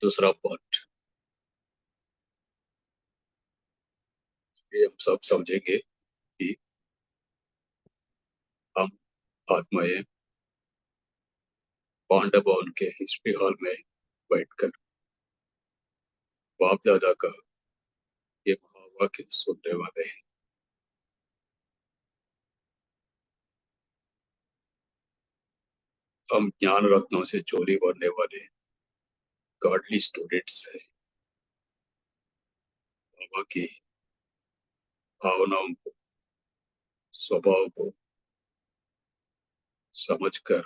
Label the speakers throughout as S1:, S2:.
S1: दूसरा पार्ट ये हम सब समझेंगे कि हम आत्माएं पांडव भवन के हिस्ट्री हॉल में बैठकर बाप दादा का ये महावाक्य सुनने वाले हैं। हम ज्ञान रत्नों से चोरी बनने वाले गॉडली स्टूडेंट्स हैं। बाबा की भावनाओं को, स्वभाव को समझकर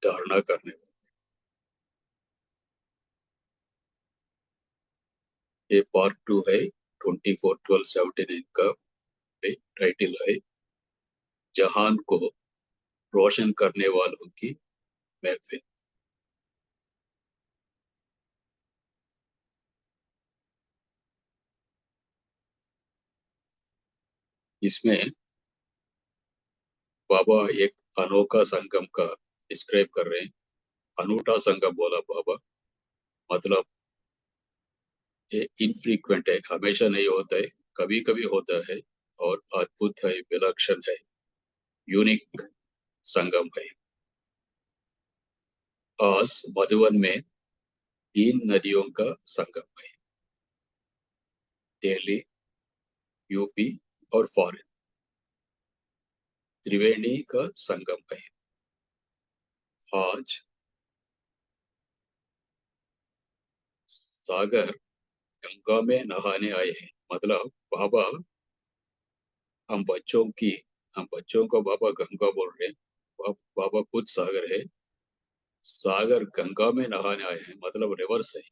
S1: धारणा करने वाले। ये पार्ट 2 है। 24/12/79 का टाइटल है जहान को रोशन करने वालों की महफिल। इसमें बाबा एक अनोखा संगम का डिस्क्राइब कर रहे हैं। अनूठा संगम बोला बाबा, मतलब ये इनफ्रीक्वेंट है, हमेशा नहीं होता है, कभी कभी होता है और अद्भुत है, विलक्षण है, यूनिक संगम है। आज मधुबन में 3 नदियों का संगम है, दिल्ली, यूपी और फॉरेन। त्रिवेणी का संगम है। आज सागर गंगा में नहाने आए हैं, मतलब बाबा हम बच्चों की हम बच्चों को बाबा गंगा बोल रहे हैं। बाबा खुद सागर है। सागर गंगा में नहाने आए हैं, मतलब रिवर्स है।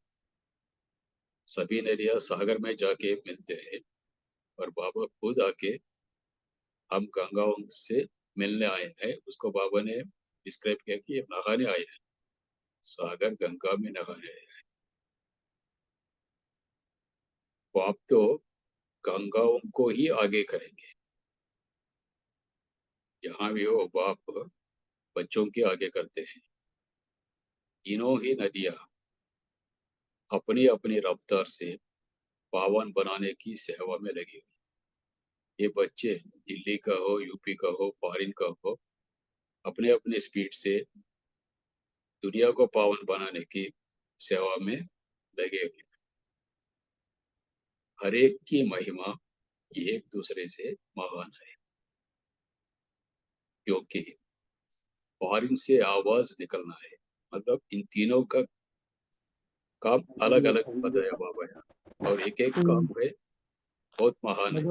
S1: सभी नदियां सागर में जाके मिलते हैं और बाबा खुद आके हम गंगाओं से मिलने आए हैं, उसको बाबा ने डिस्क्राइब किया कि ये नहाने आए हैं, सागर गंगा में नहाने आए हैं। तो आप तो गंगाओं को ही आगे करेंगे, जहां भी हो बाप बच्चों के आगे करते हैं। तीनों ही नदियां अपनी अपनी रफ्तार से पावन बनाने की सेवा में लगी हुई। ये बच्चे दिल्ली का हो, यूपी का हो, फॉरिन का हो, अपने अपने स्पीड से दुनिया को पावन बनाने की सेवा में लगे हुए। हर एक की महिमा एक दूसरे से महान है, क्योंकि फॉरिन से आवाज निकलना है, मतलब इन तीनों का काम अलग अलग बताया बाबा है और एक एक काम पे बहुत महान है।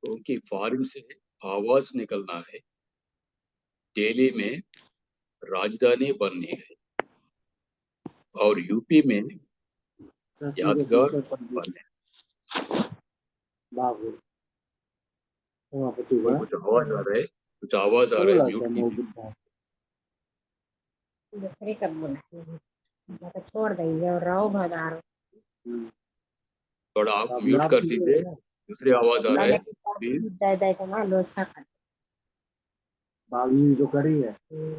S1: क्योंकि फॉरेन से आवाज निकलना है, दिल्ली में राजधानी बननी है और यूपी में यादगार बनने। कोई कुछ आवाज आ रहा है, कुछ आवाज आ रहा है, म्यूट कीजिए।
S2: दूसरे कब बोला तो छोड़ देंगे और रहो भगारो।
S1: थोड़ा आप म्यूट कर दीजिए, दूसरी आवाज आ रहा है प्लीज।
S3: बागी जो करी है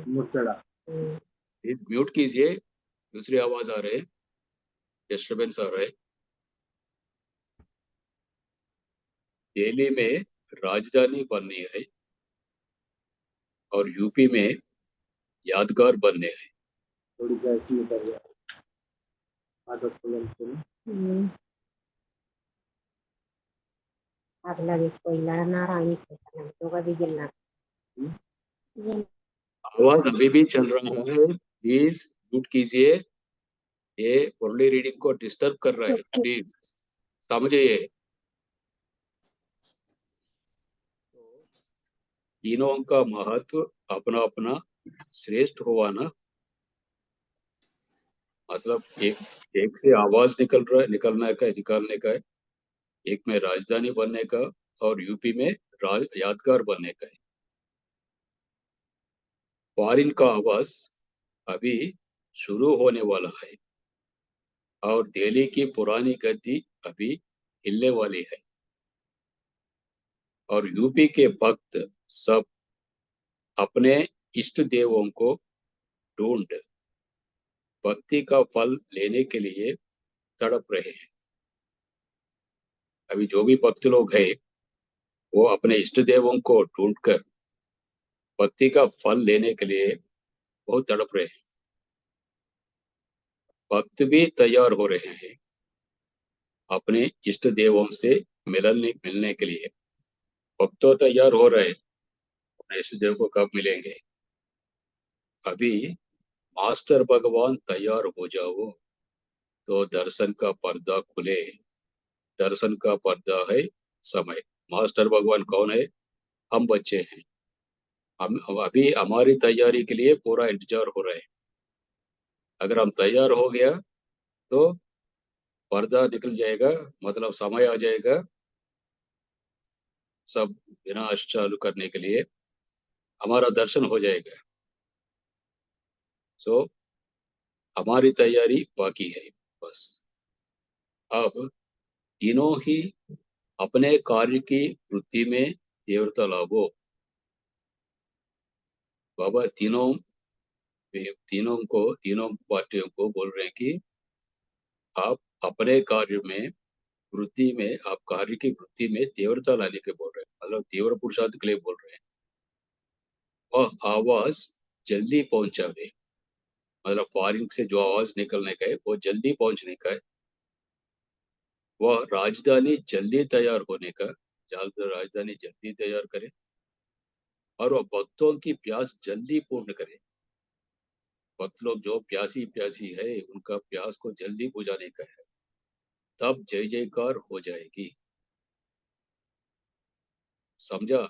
S3: मुचड़ा
S1: प्लीज म्यूट कीजिए, दूसरी आवाज आ रहा है, डिस्टर्बेंस आ रहा है। दिल्ली में राजधानी बननी है और यूपी में यादगार बनने हैं।
S3: थोड़ी कैसी कर रहा आदत से
S2: अगला भी कोई लड़ना रानी से तो कभी गिरना।
S1: आवाज अभी भी चल रहा है, प्लीज म्यूट कीजिए, ये मुरली रीडिंग को डिस्टर्ब कर रहा है, प्लीज समझिए। तीनों का महत्व अपना अपना श्रेष्ठ हुआ ना, मतलब एक से आवाज निकालने का है, एक में राजधानी बनने का और यूपी में यादगार बनने का है। फॉरिन का आवाज अभी शुरू होने वाला है और दिल्ली की पुरानी गद्दी अभी हिलने वाली है और यूपी के भक्त सब अपने इष्ट देवों को ढूंढ भक्ति का फल लेने के लिए तड़प रहे हैं। अभी जो भी भक्त लोग हैं वो अपने इष्ट देवों को ढूंढकर भक्ति का फल लेने के लिए बहुत तड़प रहे हैं। भक्त भी तैयार हो रहे हैं अपने इष्ट देवों से मिलने के लिए। भक्त तो तैयार हो रहे हैं, अपने इष्ट देव को कब मिलेंगे। अभी मास्टर भगवान तैयार हो जाओ तो दर्शन का पर्दा खुले। दर्शन का पर्दा है समय। मास्टर भगवान कौन है? हम बच्चे हैं। हम अभी हमारी तैयारी के लिए पूरा इंतजार हो रहा है। अगर हम तैयार हो गया तो पर्दा निकल जाएगा, मतलब समय आ जाएगा सब विनाश चालू करने के लिए। हमारा दर्शन हो जाएगा। सो हमारी तैयारी बाकी है बस। अब तीनों ही अपने कार्य की वृत्ति में तीव्रता लाभो। बाबा तीनों पार्टियों को बोल रहे हैं कि आप अपने कार्य में वृत्ति में, आप कार्य की वृत्ति में तीव्रता लाने के बोल रहे हैं, मतलब तीव्र पुरुषार्थ के लिए बोल रहे हैं। वह आवाज जल्दी पहुंचावे, मतलब फॉरिन से जो आवाज निकलने का है वो जल्दी पहुंचने का है। वह राजधानी जल्दी तैयार होने का, राजधानी जल्दी तैयार करे और वह भक्तों की प्यास जल्दी पूर्ण करे। भक्त लोग जो प्यासी प्यासी है उनका प्यास को जल्दी बुझाने का है। तब जय जयकार हो जाएगी। समझा?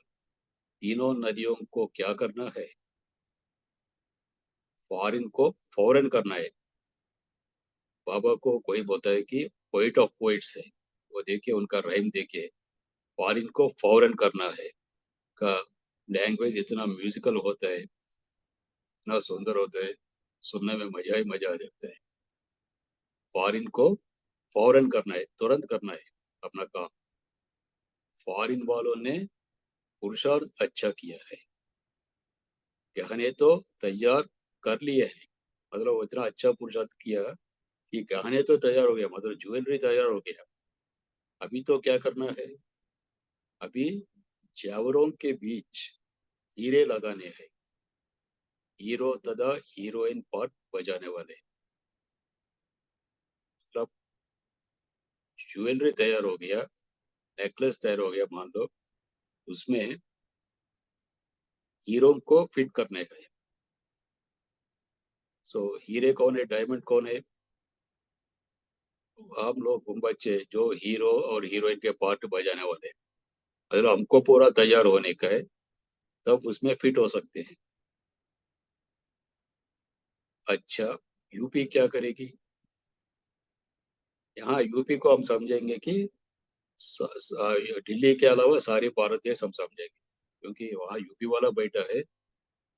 S1: तीनों नदियों को क्या करना है? फॉरिन को फौरन करना है। बाबा को कोई बोलता है कि पोइट ऑफ पोइट्स है, वो देखिए उनका राइम देखिए। फॉरिन को फौरन करना है का लैंग्वेज इतना म्यूजिकल होता है, इतना सुंदर होता है, सुनने में मजा ही मजा आ जाता है। फॉरिन को फौरन करना है, तुरंत करना है अपना काम। फॉरिन वालों ने पुरुषार्थ अच्छा किया है, गहने तो तैयार कर लिए हैं, मतलब वो इतना अच्छा पुरुषार्थ किया कि गहने तो तैयार हो गया, मतलब ज्वेलरी तैयार हो गया। अभी तो क्या करना है? अभी ज़ेवरों के बीच हीरे लगाने हैं। हीरो तथा हीरोइन पार्ट बजाने वाले, मतलब ज्वेलरी तैयार हो गया, नेकलेस तैयार हो गया मान लो, उसमें हीरो को फिट करने का है। सो हीरे कौन है, डायमंड कौन है? हम लोग हम बच्चे जो हीरो और हीरोइन के पार्ट बजाने वाले, मतलब हमको पूरा तैयार होने का है, तब उसमें फिट हो सकते हैं। अच्छा, यूपी क्या करेगी? यहाँ यूपी को हम समझेंगे कि दिल्ली के अलावा सारे भारत देश हम समझेंगे, क्योंकि वहाँ यूपी वाला बैठा है।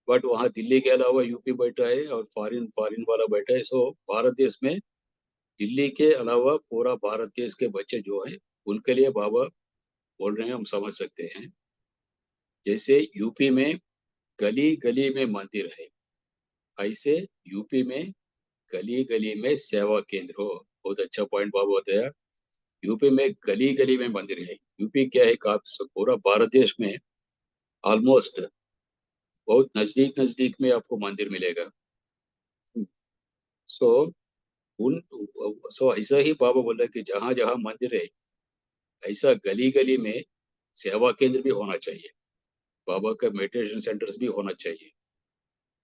S1: बट वहाँ दिल्ली के अलावा यूपी बैठा है और फॉरिन फॉरिन वाला बैठा है। सो भारत देश में दिल्ली के अलावा पूरा भारत देश के बच्चे जो हैं उनके लिए बाबा बोल रहे हैं, हम समझ सकते हैं। जैसे यूपी में गली गली में मंदिर है, ऐसे यूपी में गली गली में सेवा केंद्र हो। बहुत अच्छा पॉइंट बाबा बताया। यूपी में गली गली में मंदिर है। यूपी क्या है, पूरा भारत देश में ऑलमोस्ट बहुत नजदीक नजदीक में आपको मंदिर मिलेगा। सो उन सो ऐसा ही बाबा बोल रहे हैं कि जहां जहां मंदिर है, ऐसा गली गली में सेवा केंद्र भी होना चाहिए। बाबा का मेडिटेशन सेंटर्स भी होना चाहिए।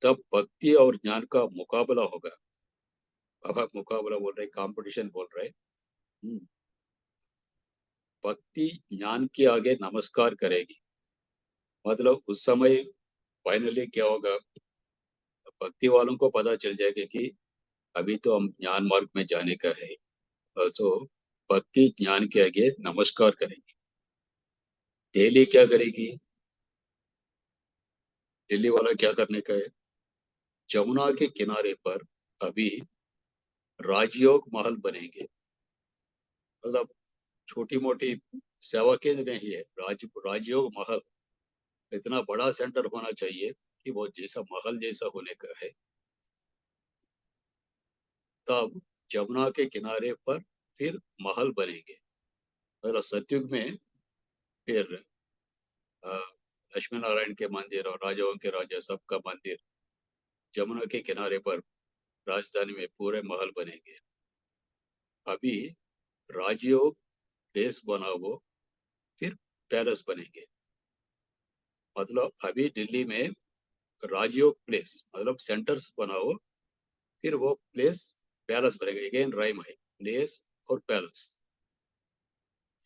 S1: तब भक्ति और ज्ञान का मुकाबला होगा। बाबा मुकाबला बोल रहे, कंपटीशन बोल रहे। भक्ति ज्ञान के आगे नमस्कार करेगी, मतलब उस समय फाइनली क्या होगा, भक्ति वालों को पता चल जाएगा कि अभी तो हम ज्ञान मार्ग में जाने का है। सो भक्ति ज्ञान के आगे नमस्कार करेगी। डेली क्या करेगी? दिल्ली वाला क्या करने का है? जमुना के किनारे पर अभी राजयोग महल बनेंगे, मतलब छोटी मोटी सेवा केंद्र नहीं है, राजयोग महल। इतना बड़ा सेंटर होना चाहिए कि वो जैसा महल जैसा होने का है, तब जमुना के किनारे पर फिर महल बनेंगे। मतलब सतयुग में फिर अ, लक्ष्मी नारायण के मंदिर और राजाओं के राजा सबका मंदिर जमुना के किनारे पर राजधानी में पूरे महल बनेंगे। अभी राजयोग प्लेस बना वो फिर पैलेस बनेंगे। मतलब अभी दिल्ली में राजयोग प्लेस मतलब सेंटर्स बनाओ, फिर वो प्लेस पैलेस बनेगा। अगेन राइम है, प्लेस और पैलेस।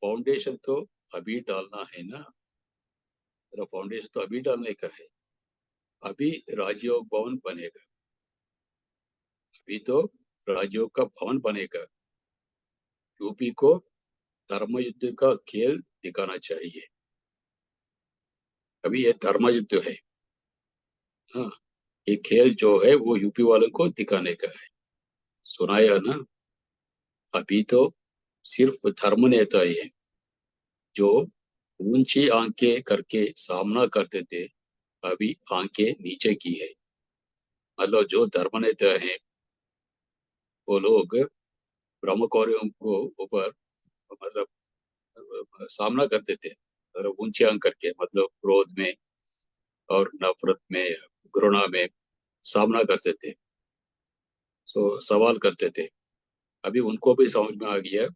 S1: फाउंडेशन तो अभी डालना है ना, तो फाउंडेशन तो अभी डालने का है। अभी राजयोग भवन बनेगा, अभी तो राजयोग का भवन बनेगा। यूपी को धर्म युद्ध का खेल दिखाना चाहिए। अभी ये धर्म युद्ध है, हाँ, ये खेल जो है वो यूपी वालों को दिखाने का है। सुनाया ना, अभी तो सिर्फ धर्म नेता ही है जो ऊंची आंखें करके सामना करते थे, अभी आंखें नीचे की है। मतलब जो धर्म नेता है वो लोग ब्रह्मचर्यों को ऊपर मतलब सामना करते थे, मतलब ऊंची आंख करके, मतलब क्रोध में और नफरत में घृणा में सामना करते थे, सवाल करते थे। अभी उनको भी समझ में आ गया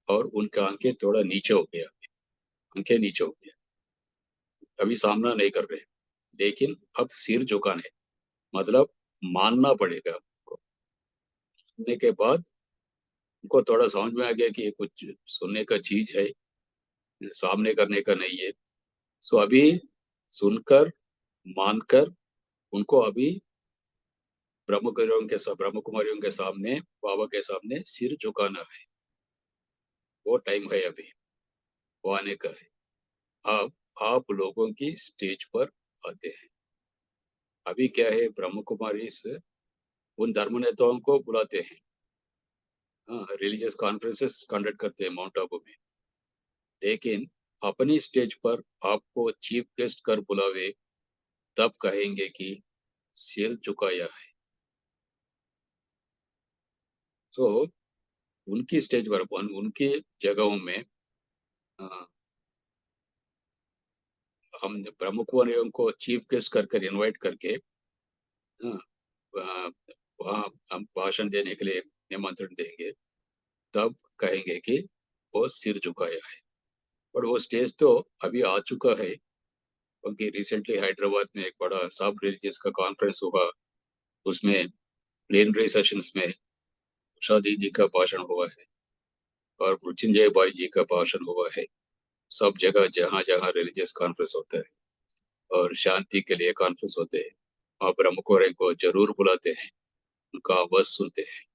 S1: और उनका आंखें थोड़ा नीचे हो गया, आंखें नीचे हो गया। अभी सामना नहीं कर रहे, लेकिन अब सिर झुकाने मतलब मानना पड़ेगा उनको। सुनने के बाद उनको थोड़ा समझ में आ गया कि ये कुछ सुनने का चीज है, सामने करने का नहीं है। अभी सुनकर मानकर उनको अभी ब्रह्म कुमारियों के सामने, बाबा के सामने सिर झुकाना है। वो टाइम है अभी, वो आने का है। अब आप लोगों की स्टेज पर आते हैं। अभी क्या है, ब्रह्म कुमारी से उन धर्म नेताओं को बुलाते हैं, हाँ, रिलीजियस कॉन्फ्रेंसेस कंडक्ट करते हैं माउंट आबू में। लेकिन अपनी स्टेज पर आपको चीफ गेस्ट कर बुलावे, तब कहेंगे कि सिर झुकाया है। तो उनकी स्टेज पर उनकी जगहों में हम प्रमुख कुमारियों को चीफ गेस्ट कर इनवाइट करके, हाँ, वहाँ वहाँ हम भाषण देने के लिए निमंत्रण देंगे। तब कहेंगे कि वो सिर झुकाया है। और वो स्टेज तो अभी आ चुका है, क्योंकि रिसेंटली हैदराबाद में एक बड़ा सब रिलीजियस का कॉन्फ्रेंस हुआ। उसमें प्लेनरी सेशंस में उषा दीदी का भाषण हुआ है और मृत्युंजय भाई जी का भाषण हुआ है। सब जगह जहाँ जहाँ रिलीजियस कॉन्फ्रेंस होता है और शांति के लिए कॉन्फ्रेंस होते हैं, वहाँ ब्रह्मकुमारी को जरूर बुलाते हैं, उनका आवाज सुनते हैं।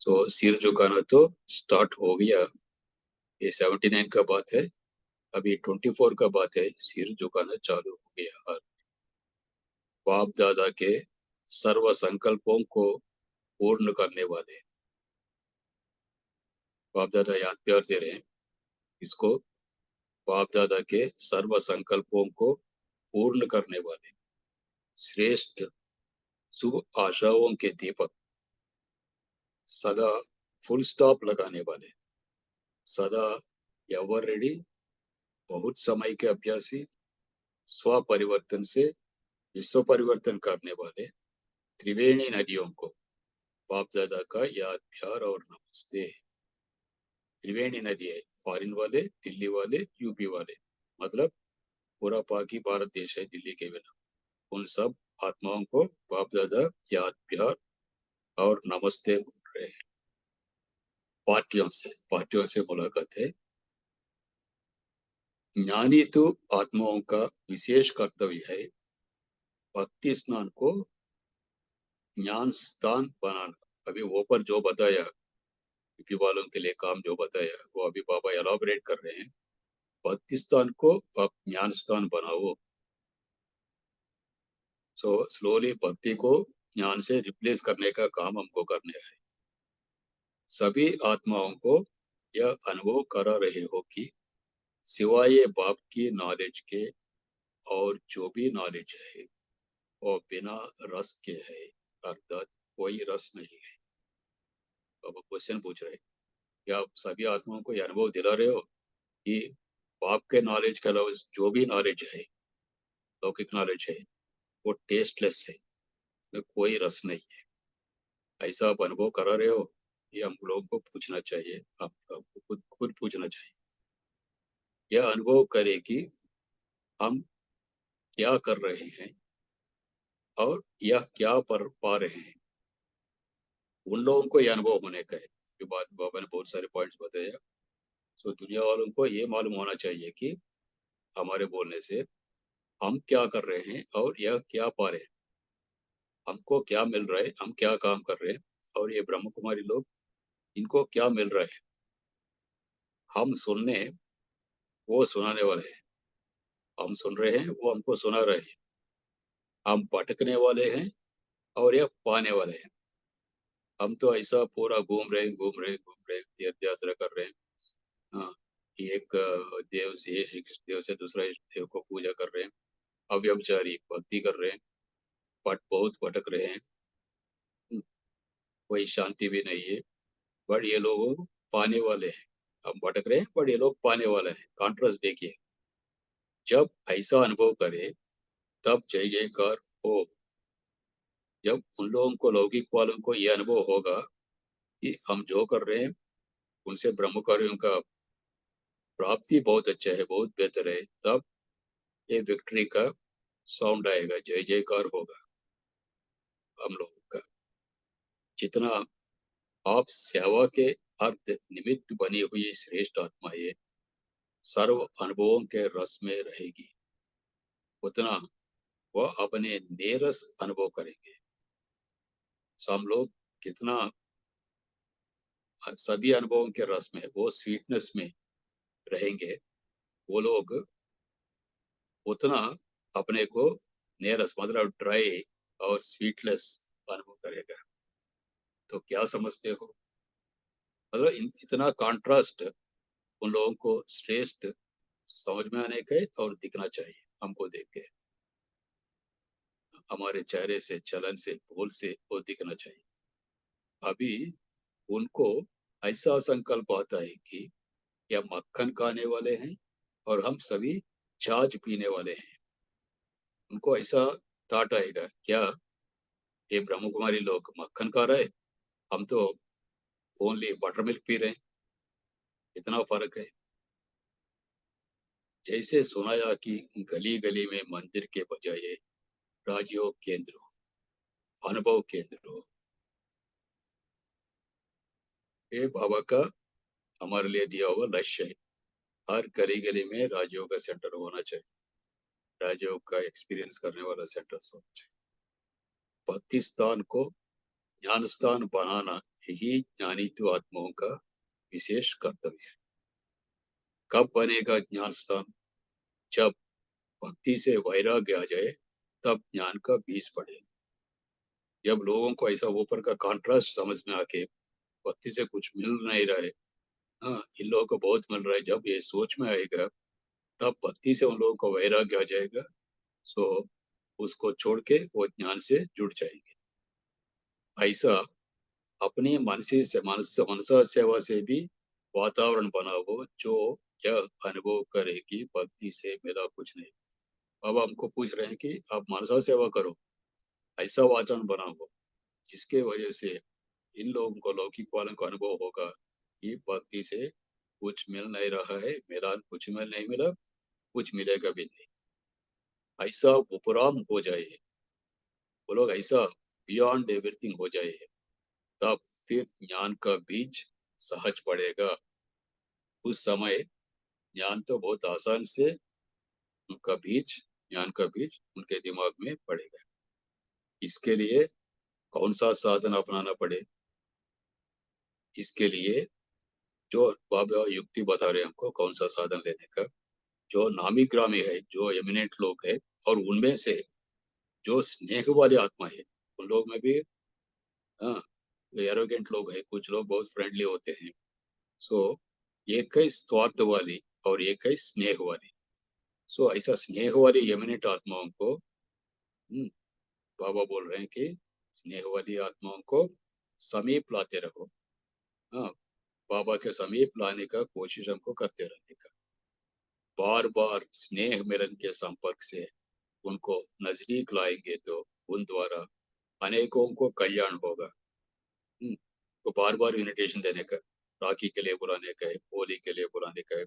S1: तो सिर झुकाना तो स्टार्ट हो गया। ये 79 का बात है, अभी 24 का बात है, सिर झुकाना चालू हो गया। और बाप दादा के सर्व संकल्पों को पूर्ण करने वाले बाप दादा याद प्यार दे रहे हैं इसको। बाप दादा के सर्व संकल्पों को पूर्ण करने वाले श्रेष्ठ शुभ आशाओं के दीपक, सदा फुल स्टॉप लगाने वाले, सदा एवर रेडी, बहुत समय के अभ्यासी, स्व परिवर्तन से विश्व परिवर्तन करने वाले त्रिवेणी नदियों को बाप दादा का याद प्यार और नमस्ते। त्रिवेणी नदी है, फॉरिन वाले, दिल्ली वाले, यूपी वाले, मतलब पूरा पाकि भारत देश है दिल्ली के बिना। उन सब आत्माओं को बाप दादा याद प्यार और नमस्ते बोल रहे हैं। पार्टियों से मुलाकात है। ज्ञानी तो आत्माओं का विशेष कर्तव्य है भक्ति स्नान को ज्ञान स्थान बनाना। अभी वो पर जो बताया, यूपी वालों के लिए काम जो बताया, वो अभी बाबा एलाबोरेट कर रहे हैं। भक्ति स्थान को आप ज्ञान स्थान बनाओ। स्लोली भक्ति को ज्ञान से रिप्लेस करने का काम हमको करने है। सभी आत्माओं को यह अनुभव करा रहे हो कि सिवाय बाप की नॉलेज के और जो भी नॉलेज है वो बिना रस के है, अर्थात कोई रस नहीं है। अब क्वेश्चन पूछ रहे हैं, क्या आप सभी आत्माओं को ये अनुभव दिला रहे हो कि बाप के नॉलेज के अलावा जो भी नॉलेज है, लौकिक नॉलेज है, वो टेस्टलेस है, में कोई रस नहीं है? ऐसा आप अनुभव करा रहे हो? ये हम लोगों को पूछना चाहिए, आपको खुद खुद पूछना चाहिए। यह अनुभव करे कि हम क्या कर रहे हैं और यह क्या पर पा रहे हैं। उन लोगों को यह अनुभव होने का है, जो बात बाबा ने बहुत सारे पॉइंट्स बताया। सो दुनिया वालों को ये मालूम होना चाहिए कि हमारे बोलने से हम क्या कर रहे हैं और यह क्या पा रहे हैं, हमको क्या मिल रहा है, हम क्या काम कर रहे हैं, और ये ब्रह्म कुमारी लोग इनको क्या मिल रहा है। हम सुनने, वो सुनाने वाले हैं। हम सुन रहे हैं, वो हमको सुना रहे हैं। हम भटकने वाले हैं और यह पाने वाले हैं। हम तो ऐसा पूरा घूम रहे तीर्थ यात्रा कर रहे हैं। हाँ, एक देव से, एक देव से दूसरा देव को पूजा कर रहे हैं, अव्यभिचारी भक्ति कर रहे हैं, बट बहुत भटक रहे हैं। कोई शांति भी नहीं है, बट ये लोग पाने वाले हैं। हम भटक रहे हैं, बट ये लोग पाने वाले हैं। कॉन्ट्रास्ट देखिए, जब ऐसा अनुभव करे तब जय जयकार हो। जब उन लोगों को, लौकिक वालों को यह अनुभव होगा कि हम जो कर रहे हैं उनसे ब्रह्म कार्यों का प्राप्ति बहुत अच्छा है, बहुत बेहतर है, तब ये विक्ट्री का साउंड आएगा, जय जयकार होगा हम लोगों का। जितना आप सेवा के अर्थ निमित्त बनी हुई श्रेष्ठ आत्मा ये सर्व अनुभवों के रस में रहेगी, उतना वह अपने नेरस अनुभव करेंगे। सो हम लोग कितना सभी अनुभवों के रस में, वो स्वीटनेस में रहेंगे, वो लोग उतना अपने को नेरस मतलब ड्राई और स्वीटलेस अनुभव करेगा। तो क्या समझते हो? मतलब इतना कॉन्ट्रास्ट उन लोगों को श्रेष्ठ समझ में आने के और दिखना चाहिए। हमको देख के हमारे चेहरे से, चलन से, बोल से वो दिखना चाहिए। अभी उनको ऐसा संकल्प आता है कि यह मक्खन खाने वाले हैं और हम सभी छाछ पीने वाले हैं। उनको ऐसा थॉट आएगा, क्या ये ब्रह्म कुमारी लोग मक्खन खा रहे हैं, हम तो ओनली बटर मिल्क पी रहे हैं। इतना फर्क है। जैसे सुनाया कि गली गली में मंदिर के बजाय राजयोग केंद्र हो, अनुभव केंद्र हो। ये बाबा का हमारे लिए दिया हुआ लक्ष्य है। हर गली गली में राजयोग का सेंटर होना चाहिए, राजयोग का एक्सपीरियंस करने वाला सेंटर होना चाहिए। भक्ति स्थान को ज्ञान स्थान बनाना यही ज्ञानित्व आत्माओं का विशेष कर्तव्य है। कब बनेगा ज्ञान स्थान? जब भक्ति से वैराग्य आ जाए, तब ज्ञान का बीज पड़े। जब लोगों को ऐसा ऊपर का कॉन्ट्रास्ट समझ में आके भक्ति से कुछ मिल नहीं रहा है, हाँ इन लोगों को बहुत मिल रहा है, जब ये सोच में आएगा तब भक्ति से उन लोगों को वैराग्य आ जाएगा। सो उसको छोड़ के वो ज्ञान से जुड़ जाएंगे। ऐसा अपनी मानसी से मनसा सेवा से भी वातावरण बना हो, जो यह अनुभव करे कि भक्ति से मेरा कुछ नहीं। अब हमको पूछ रहे हैं कि आप मनसा सेवा करो, ऐसा वातावरण बनाओ जिसके वजह से इन लोगों को, लौकिक वालों को अनुभव होगा कि भक्ति से कुछ मिल नहीं रहा है, मेरा कुछ मिल नहीं मिला, कुछ मिलेगा भी नहीं। ऐसा उपराम हो जाए, वो लोग ऐसा बियॉन्ड एवरीथिंग हो जाए, तब फिर ज्ञान का बीज सहज पड़ेगा। उस समय ज्ञान तो बहुत आसान से उनका बीज, ज्ञान का बीज उनके दिमाग में पड़ेगा। इसके लिए कौन सा साधन अपनाना पड़े? इसके लिए जो बाबा युक्ति बता रहे हैं हमको कौन सा साधन लेने का, जो नामी ग्रामी है, जो एमिनेंट लोग है, और उनमें से जो स्नेह वाली आत्मा है, उन लोग में भी हाँ एरोगेंट लोग हैं, कुछ लोग बहुत फ्रेंडली होते हैं। सो एक है स्वार्थ वाली और एक है स्नेह वाली। सो ऐसा स्नेह वाली एमिनेंट आत्माओं को बाबा बोल रहे हैं कि स्नेह वाली आत्माओं को समीप लाते रहो। हाँ, बाबा के समीप लाने का कोशिश हमको करते रहने का। बार बार स्नेह मिलन के संपर्क से उनको नजदीक लाएंगे तो उन द्वारा अनेकों को कल्याण होगा। तो बार बार इन्विटेशन देने का, राखी के लिए बुलाने का है, होली के लिए बुलाने का है,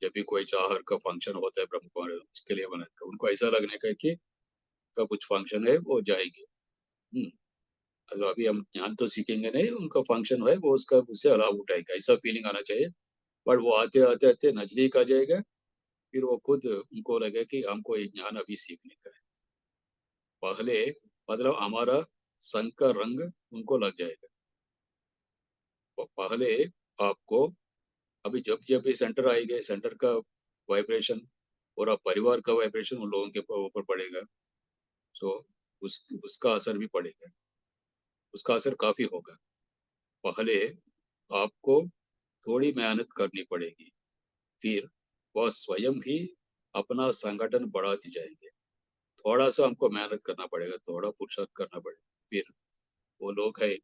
S1: जब भी कोई चाहर का फंक्शन होता है ब्रह्म कुमारी उसके लिए बनाने का, उनको ऐसा लगने का है कि का कुछ फंक्शन है वो जाएंगे। मतलब अभी हम ज्ञान तो सीखेंगे नहीं, उनका फंक्शन है वो उसका उससे लाभ उठाएगा, ऐसा फीलिंग आना चाहिए। पर वो आते आते आते नजदीक आ जाएगा, फिर वो खुद उनको लगे कि हमको ये ज्ञान अभी सीखने का है। पहले मतलब हमारा संग का रंग उनको लग जाएगा। पहले आपको अभी जब जब भी सेंटर आएंगे, सेंटर का वाइब्रेशन और आप परिवार का वाइब्रेशन उन लोगों के ऊपर पड़ेगा। सो उसका असर भी पड़ेगा, उसका असर काफी होगा। पहले आपको थोड़ी मेहनत करनी पड़ेगी, फिर वह स्वयं ही अपना संगठन बढ़ाती जाएंगे। थोड़ा सा हमको मेहनत करना पड़ेगा, थोड़ा पुरुषार्थ करना पड़ेगा, फिर वो लोग है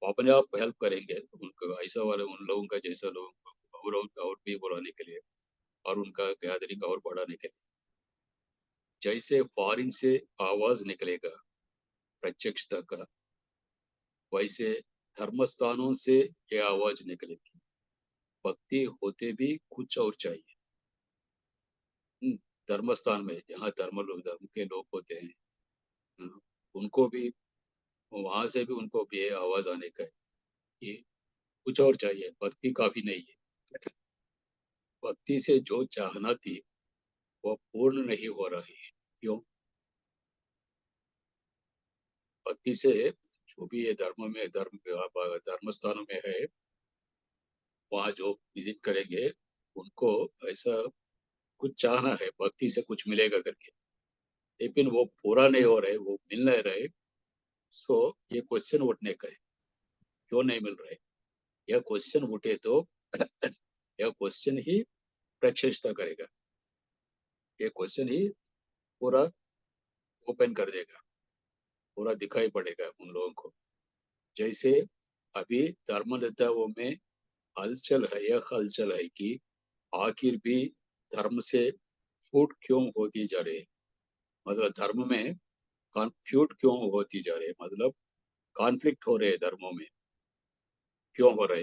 S1: वो अपने आप हेल्प करेंगे उनको, ऐसा वाले उन लोगों का जैसा लोगों को और भी बुलाने के लिए और उनका गैदरिंग और बढ़ाने के लिए। जैसे फॉरिन से आवाज निकलेगा प्रत्यक्षता का, वैसे धर्म स्थानों से ये आवाज निकलेगी। भक्ति होते भी कुछ और चाहिए। धर्म स्थान में जहाँ धर्म के लोग होते हैं, उनको भी वहां से भी उनको भी ये आवाज आने का है कि कुछ और चाहिए, भक्ति काफी नहीं है। भक्ति से जो चाहना थी वो पूर्ण नहीं हो रही है। क्यों? भक्ति से जो भी ये धर्म स्थानों में है, वहाँ जो विजिट करेंगे उनको ऐसा कुछ चाहना है, भक्ति से कुछ मिलेगा करके, लेकिन वो पूरा नहीं हो रहे, वो मिल नहीं रहे। सो ये क्वेश्चन उठने का है, क्यों नहीं मिल रहे। यह क्वेश्चन उठे तो यह क्वेश्चन ही प्रत्यक्षता करेगा, ये क्वेश्चन ही पूरा ओपन कर देगा, पूरा दिखाई पड़ेगा उन लोगों को। जैसे अभी धर्मनेताओं में हलचल है, यह हलचल है कि आखिर भी धर्म से फूट क्यों होती जा रही है। मतलब धर्म में फ्यूट क्यों होती जा रही है, मतलब कॉन्फ्लिक्ट हो रहे हैं धर्मों में, क्यों हो रहे,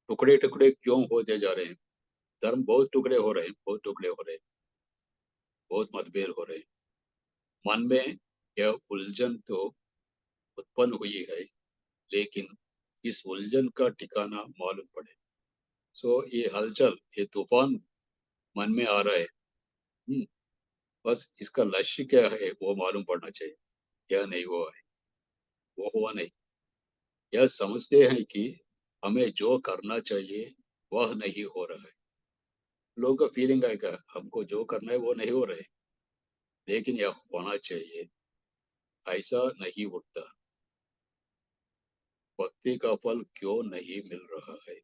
S1: टुकड़े टुकड़े क्यों होते जा रहे हैं। धर्म बहुत टुकड़े हो रहे हैं, बहुत टुकड़े हो रहे हैं, बहुत मतभेद हो रहे हैं। मन में यह उलझन तो उत्पन्न हुई है, लेकिन इस उलझन का ठिकाना मालूम पड़े। सो ये हलचल, ये तूफान मन में आ रहा है। बस इसका लक्ष्य क्या है वो मालूम पड़ना चाहिए। यह नहीं हुआ है, वो हुआ नहीं। यह समझते हैं कि हमें जो करना चाहिए वह नहीं हो रहा है। लोगों का फीलिंग आएगा हमको जो करना है वो नहीं हो रहा है, लेकिन यह होना चाहिए, ऐसा नहीं उठता। भक्ति का फल क्यों नहीं मिल रहा है,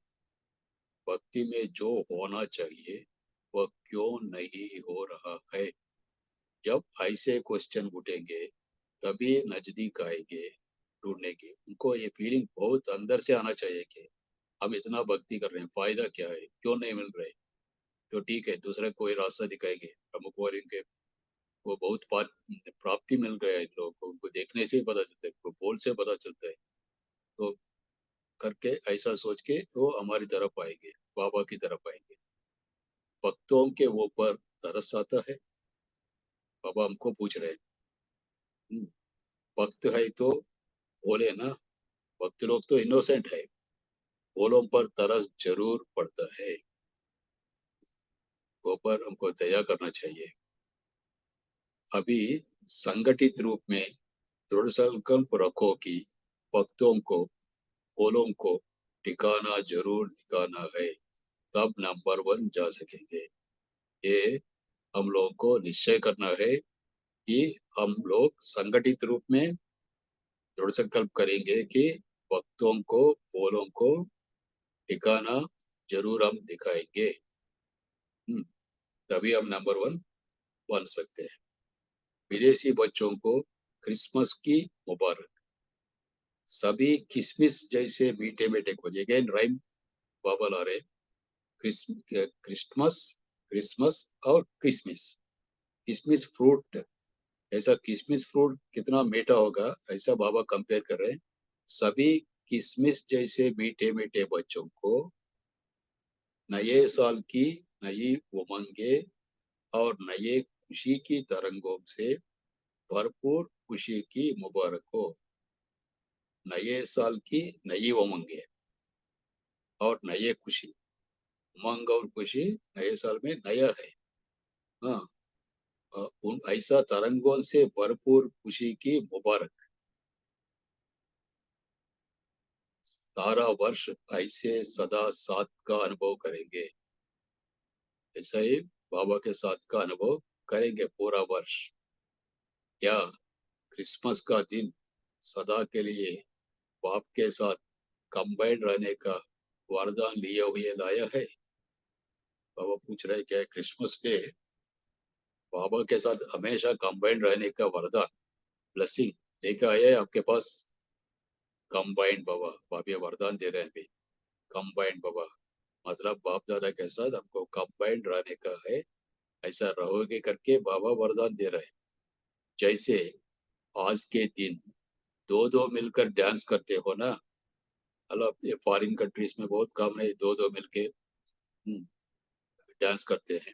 S1: भक्ति में जो होना चाहिए वह क्यों नहीं हो रहा है। जब ऐसे क्वेश्चन उठेंगे तभी नजदीक आएंगे ढूंढने की। उनको ये फीलिंग बहुत अंदर से आना चाहिए कि हम इतना भक्ति कर रहे हैं, फायदा क्या है, क्यों नहीं मिल रहा है। तो ठीक है, दूसरा कोई रास्ता दिखाएंगे, प्रमुख वाले के वो बहुत प्राप्ति मिल गया है इन लोगों को, उनको देखने से ही पता चलता है, उनको बोल से पता चलता है। तो करके ऐसा सोच के वो हमारी तरफ आएंगे, बाबा की तरफ आएंगे। भक्तों के वो पर तरस आता है। बाबा हमको पूछ रहे हैं, भक्त है तो बोले ना, भक्त लोग तो इनोसेंट है, बोलों पर तरस जरूर पड़ता है। वो पर हमको दया करना चाहिए। अभी संगठित रूप में दृढ़ संकल्प रखो कि भक्तों को, बोलों को ठिकाना जरूर दिखाना है, तब नंबर 1 जा सकेंगे। ये हम लोगों को निश्चय करना है कि हम लोग संगठित रूप में दृढ़ संकल्प करेंगे कि भक्तों को, बोलों को ठिकाना जरूर हम दिखाएंगे। तभी हम नंबर 1 बन सकते हैं। विदेशी बच्चों को क्रिसमस की मुबारक। सभी किसमिस जैसे मीठे मीठे खोजे। अगेन राइम बाबा ला रहे। क्रिसमस, क्रिसमस और किसमिस। किसमिस फ्रूट, ऐसा किसमिस फ्रूट कितना मीठा होगा, ऐसा बाबा कंपेयर कर रहे हैं। सभी किसमिस जैसे मीठे मीठे बच्चों को नए साल की नई उमंगे और नए खुशी की तरंगों से भरपूर खुशी की मुबारक हो। नए साल की नई उमंगे और नए खुशी। उमंग और खुशी नए साल में नया है। हाँ, उन ऐसा तरंगों से भरपूर खुशी की मुबारक। सारा वर्ष ऐसे सदा साथ का अनुभव करेंगे। ऐसा ही बाबा के साथ का अनुभव करेंगे पूरा वर्ष। क्या क्रिसमस का दिन सदा के लिए बाप के साथ कंबाइंड रहने का वरदान लिए हुए लाया है? बाबा पूछ रहे क्या क्रिसमस डे बाबा के साथ हमेशा कंबाइंड रहने का वरदान, ब्लेसिंग लेकर आया है आपके पास? कंबाइंड बाबा, बाप ये वरदान दे रहे हैं अभी। कंबाइंड बाबा मतलब बाप दादा के साथ हमको कंबाइंड रहने का है, ऐसा रहोगे करके बाबा वरदान दे रहे हैं। जैसे आज के दिन दो दो मिलकर डांस करते हो ना, मतलब ये फॉरेन कंट्रीज में बहुत कम है, दो दो मिलके डांस करते हैं।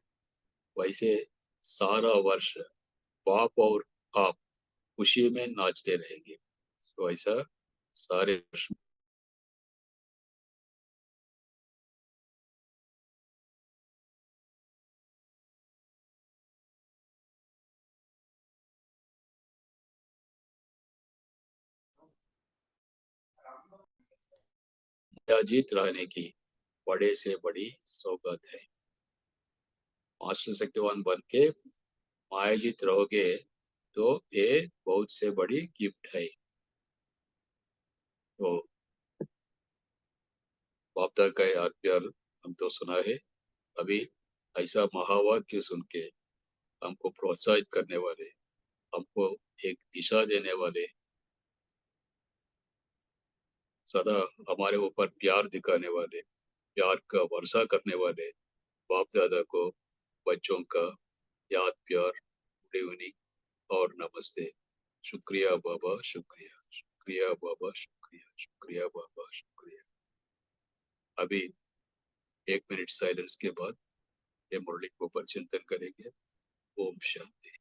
S1: वैसे सारा वर्ष बाप और आप खुशी में नाचते रहेंगे। तो ऐसा सारे वर्ष जीत रहने की बड़े से बड़ी सौगत है। मास्टर शक्तिवान बन के मायाजीत रहोगे तो ये बहुत से बड़ी गिफ्ट है। तो बापदा का याद प्यार हम तो सुना है। अभी ऐसा महावाक्य सुन के हमको प्रोत्साहित करने वाले, हमको एक दिशा देने वाले, सदा हमारे ऊपर प्यार दिखाने वाले, प्यार का वर्षा करने वाले बाप दादा को बच्चों का याद प्यार, गुड इवनिंग और नमस्ते। शुक्रिया बाबा, शुक्रिया, शुक्रिया बाबा, शुक्रिया, शुक्रिया बाबा, शुक्रिया। अभी 1 मिनट साइलेंस के बाद ये मुरली के ऊपर चिंतन करेंगे। ओम शांति।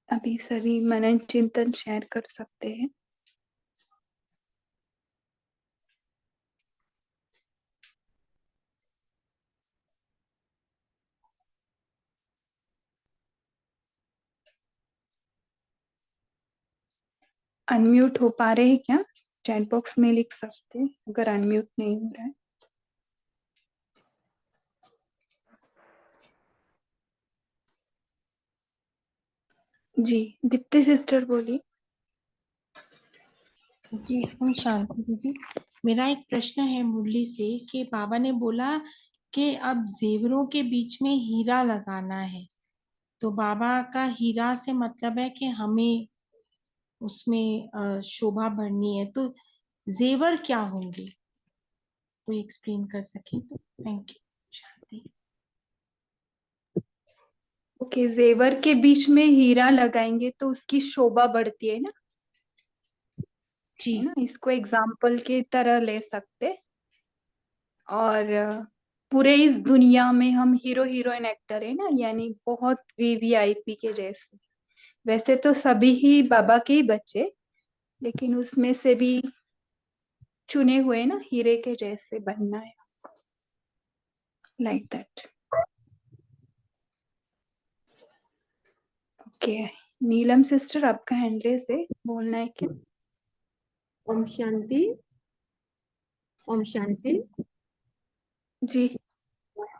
S4: अभी सभी मनन चिंतन शेयर कर सकते हैं। अनम्यूट हो पा रहे हैं क्या? चैट बॉक्स में लिख सकते हैं अगर अनम्यूट नहीं हो रहा है। जी दीप्ति सिस्टर बोलिए।
S5: जी हम शांति दीदी, मेरा एक प्रश्न है मुरली से कि बाबा ने बोला कि अब जेवरों के बीच में हीरा लगाना है, तो बाबा का हीरा से मतलब है कि हमें उसमें शोभा बढ़नी है, तो जेवर क्या होंगे, कोई एक्सप्लेन कर सके तो? Thank you. शांति।
S4: ओके, जेवर के बीच में हीरा लगाएंगे तो उसकी शोभा बढ़ती है ना,
S5: जी
S4: है ना? इसको एग्जाम्पल की तरह ले सकते। और पूरे इस दुनिया में हम हीरो हीरोइन एक्टर है ना, यानी बहुत वीवीआईपी के जैसे। वैसे तो सभी ही बाबा के ही बच्चे, लेकिन उसमें से भी चुने हुए ना हीरे के जैसे बनना है, like that. Okay, Neelam sister, आपका हैंड रेस है, बोलना है क्या?
S2: ओम शांति। ओम शांति।
S4: जी।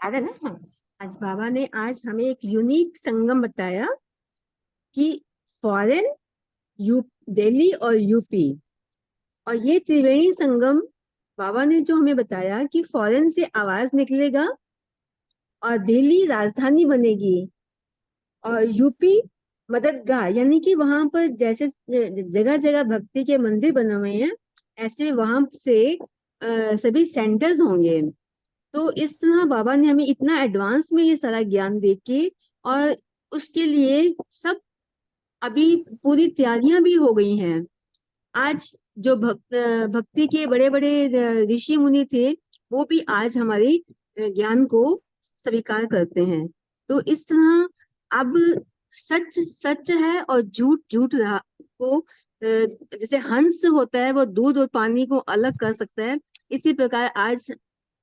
S2: आ गया ना? हाँ। आज बाबा ने आज हमें एक यूनिक संगम बताया कि फॉरेन, दिल्ली और यूपी, और ये त्रिवेणी संगम बाबा ने जो हमें बताया कि फॉरेन से आवाज निकलेगा और दिल्ली राजधानी बनेगी और यूपी मददगार, यानी कि वहां पर जैसे जगह जगह भक्ति के मंदिर बने हुए हैं, ऐसे वहां से सभी सेंटर्स होंगे। तो इस तरह बाबा ने हमें इतना एडवांस में ये सारा ज्ञान दे के, और उसके लिए सब अभी पूरी तैयारियां भी हो गई हैं। आज जो भक्ति के बड़े बड़े ऋषि मुनि थे, वो भी आज हमारे ज्ञान को स्वीकार करते हैं। तो इस तरह अब सच सच है और झूठ झूठ रहा को, जैसे हंस होता है वो दूध और पानी को अलग कर सकता है, इसी प्रकार आज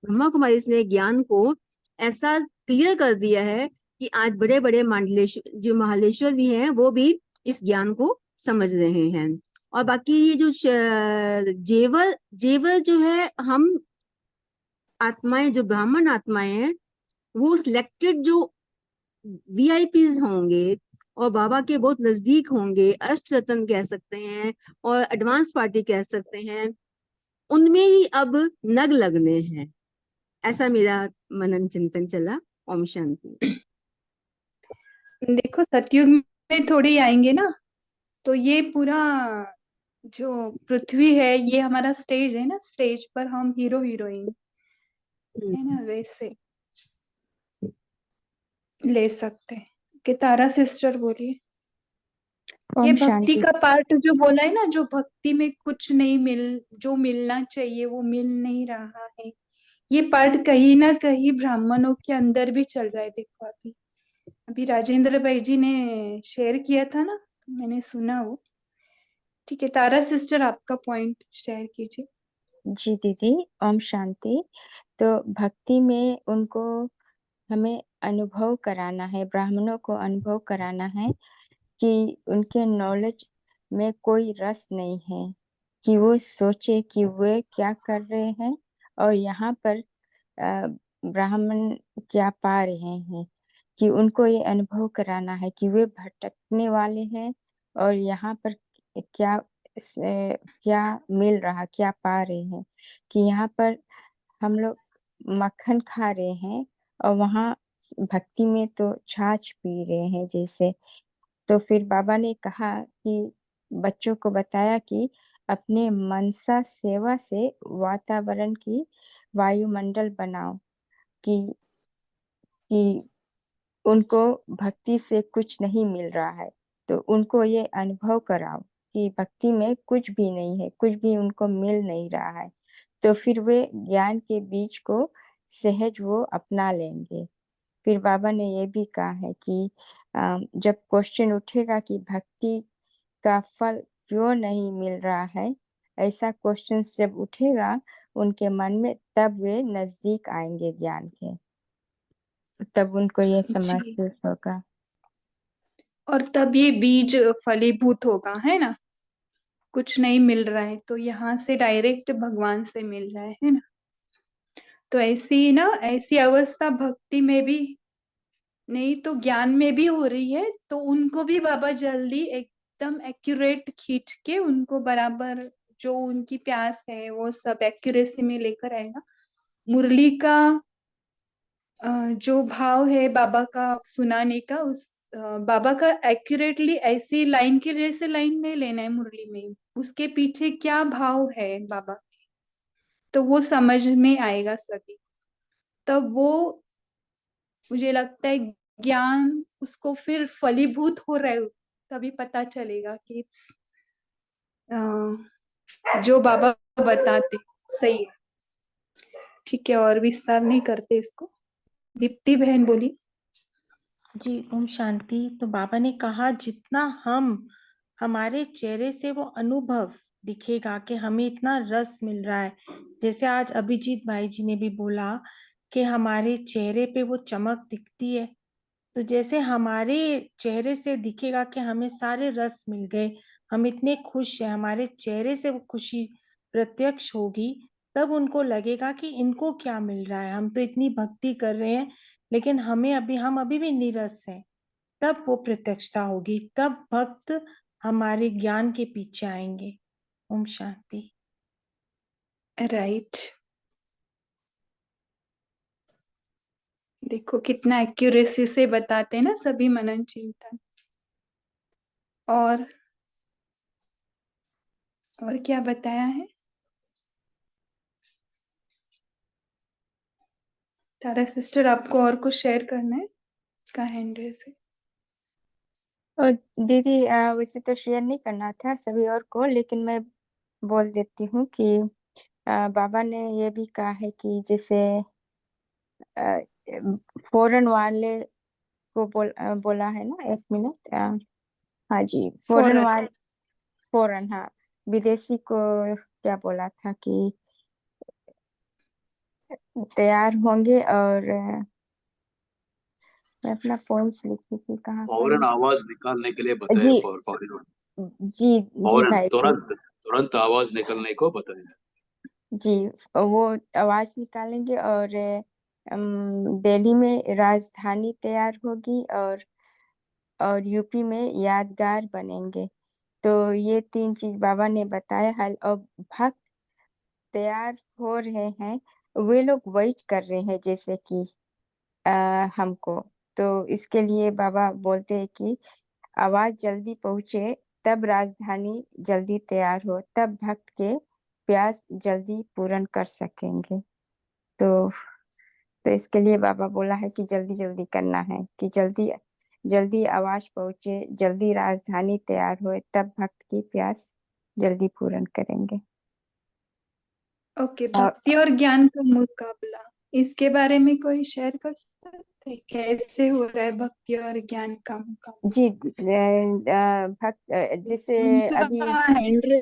S2: ब्रह्मा कुमारी ने ज्ञान को ऐसा क्लियर कर दिया है कि आज बड़े बड़े मंडलेश्वर जो महालेश्वर भी हैं, वो भी इस ज्ञान को समझ रहे हैं। और बाकी ये जो जेवर जेवर जो है, हम आत्माएं जो ब्राह्मण आत्माएं हैं, वो सिलेक्टेड जो वीआईपीज होंगे और बाबा के बहुत नजदीक होंगे, अष्ट रत्न कह सकते हैं और एडवांस पार्टी कह सकते हैं, उनमें ही अब नग लगने हैं। ऐसा मेरा मनन चिंतन चला। ओम शांति।
S4: देखो, सतयुग में थोड़ी आएंगे ना, तो ये पूरा जो पृथ्वी है ये हमारा स्टेज है ना, स्टेज पर हम हीरो हीरोइन है ना, वैसे ले सकते हैं। कि तारा सिस्टर बोलिए। ये
S6: ओम
S4: भक्ति
S6: शांति।
S4: का पार्ट जो बोला है ना, जो भक्ति में कुछ नहीं जो मिलना चाहिए वो मिल नहीं रहा है, ये पार्ट कहीं ना कहीं ब्राह्मणों के अंदर भी चल रहा है। देखो, अभी अभी राजेंद्र भाई जी ने शेयर किया था ना, मैंने सुना वो। ठीक है, तारा सिस्टर, आपका पॉइंट शेयर कीजिए।
S6: जी दीदी, ओम शांति। तो भक्ति में उनको हमें अनुभव कराना है, ब्राह्मणों को अनुभव कराना है कि उनके नॉलेज में कोई रस नहीं है, कि वो सोचे कि वे क्या कर रहे हैं और यहाँ पर ब्राह्मण क्या पा रहे हैं, कि उनको ये अनुभव कराना है कि वे भटकने वाले हैं और यहाँ पर क्या क्या मिल रहा, क्या पा रहे हैं। कि यहाँ पर हम लोग मक्खन खा रहे हैं और वहाँ भक्ति में तो छाछ पी रहे हैं जैसे। तो फिर बाबा ने कहा कि बच्चों को बताया कि अपने मनसा सेवा से वातावरण की वायुमंडल बनाओ, कि उनको भक्ति से कुछ नहीं मिल रहा है, तो उनको ये अनुभव कराओ कि भक्ति में कुछ भी नहीं है, कुछ भी उनको मिल नहीं रहा है। तो फिर वे ज्ञान के बीज को सहज वो अपना लेंगे। फिर बाबा ने ये भी कहा है कि जब क्वेश्चन उठेगा कि भक्ति का फल क्यों नहीं मिल रहा है, ऐसा क्वेश्चन जब उठेगा उनके मन में, तब वे नजदीक आएंगे ज्ञान के, तब उनको ये
S4: जी,
S6: महसूस होगा।
S4: और तब ये बीज फलीभूत होगा, है ना। कुछ नहीं मिल रहा है तो यहाँ से डायरेक्ट भगवान से मिल रहा है ना। तो ऐसी ना, ऐसी अवस्था भक्ति में भी नहीं तो ज्ञान में भी हो रही है, तो उनको भी बाबा जल्दी एकदम एक्यूरेट खींच के उनको बराबर जो उनकी प्यास है वो सब एक्यूरेसी में लेकर आएगा। मुरली का जो भाव है बाबा का सुनाने का, उस बाबा का एक्यूरेटली ऐसी लाइन की जैसे लाइन नहीं लेना है मुरली में, उसके पीछे क्या भाव है बाबा के, तो वो समझ में आएगा सभी। तब वो, मुझे लगता है ज्ञान उसको फिर फलीभूत हो रहा है, तभी पता चलेगा कि जो बाबा बताते सही है। ठीक है, और विस्तार नहीं करते इसको। दीप्ति बहन बोली।
S5: जी ओम शांति। तो बाबा ने कहा जितना हमारे चेहरे से वो अनुभव दिखेगा कि हमें इतना रस मिल रहा है, जैसे आज अभिजीत भाई जी ने भी बोला कि हमारे चेहरे पे वो चमक दिखती है, तो जैसे हमारे चेहरे से दिखेगा कि हमें सारे रस मिल गए, हम इतने खुश हैं, हमारे चेहरे से वो खुशी प्रत्यक्ष होगी, तब उनको लगेगा कि इनको क्या मिल रहा है, हम तो इतनी भक्ति कर रहे हैं लेकिन हम अभी भी नीरस हैं। तब वो प्रत्यक्षता होगी, तब भक्त हमारे ज्ञान के पीछे आएंगे। ओम शांति।
S4: राइट। देखो कितना एक्यूरेसी से बताते हैं ना सभी मनन चिंतन। और क्या बताया है तारा सिस्टर? आपको और कुछ शेयर करना है? का हैंड रेज है।
S6: और दीदी वैसे तो शेयर नहीं करना था सभी और को, लेकिन मैं बोल देती हूँ कि बाबा ने ये भी कहा है कि जैसे फॉरेन वाले को बोला है ना, 1 मिनट। हाँ जी, फॉरेन, हाँ, विदेशी को क्या बोला था कि तैयार होंगे। और मैं अपना पॉइंट्स लिखी थी कहाँ पर
S1: फौरन
S6: है?
S1: आवाज निकालने के लिए बताया।
S6: जी
S1: फौरन
S6: जी भाई जी।
S1: तुरंत आवाज निकलने को बताया।
S6: जी, वो आवाज निकालेंगे और दिल्ली में राजधानी तैयार होगी और यूपी में यादगार बनेंगे। तो ये 3 चीज बाबा ने बताया। हल और भक्त तैयार हो रहे हैं, वे लोग वेट कर रहे हैं जैसे कि हमको। तो इसके लिए बाबा बोलते हैं कि आवाज जल्दी पहुंचे, तब राजधानी जल्दी तैयार हो, तब भक्त के प्यास जल्दी पूर्ण कर सकेंगे। तो इसके लिए बाबा बोला है कि जल्दी जल्दी करना है, कि जल्दी जल्दी आवाज पहुंचे, जल्दी राजधानी तैयार हो, तब भक्त की प्यास जल्दी पूर्ण करेंगे।
S4: ओके, भक्ति और ज्ञान का मुकाबला, इसके बारे में कोई शेयर कर सकता है? कैसे हो रहा है भक्ति और ज्ञान का मुकाबला?
S6: जी, भक्त जैसे अभी
S4: उनका हैंड,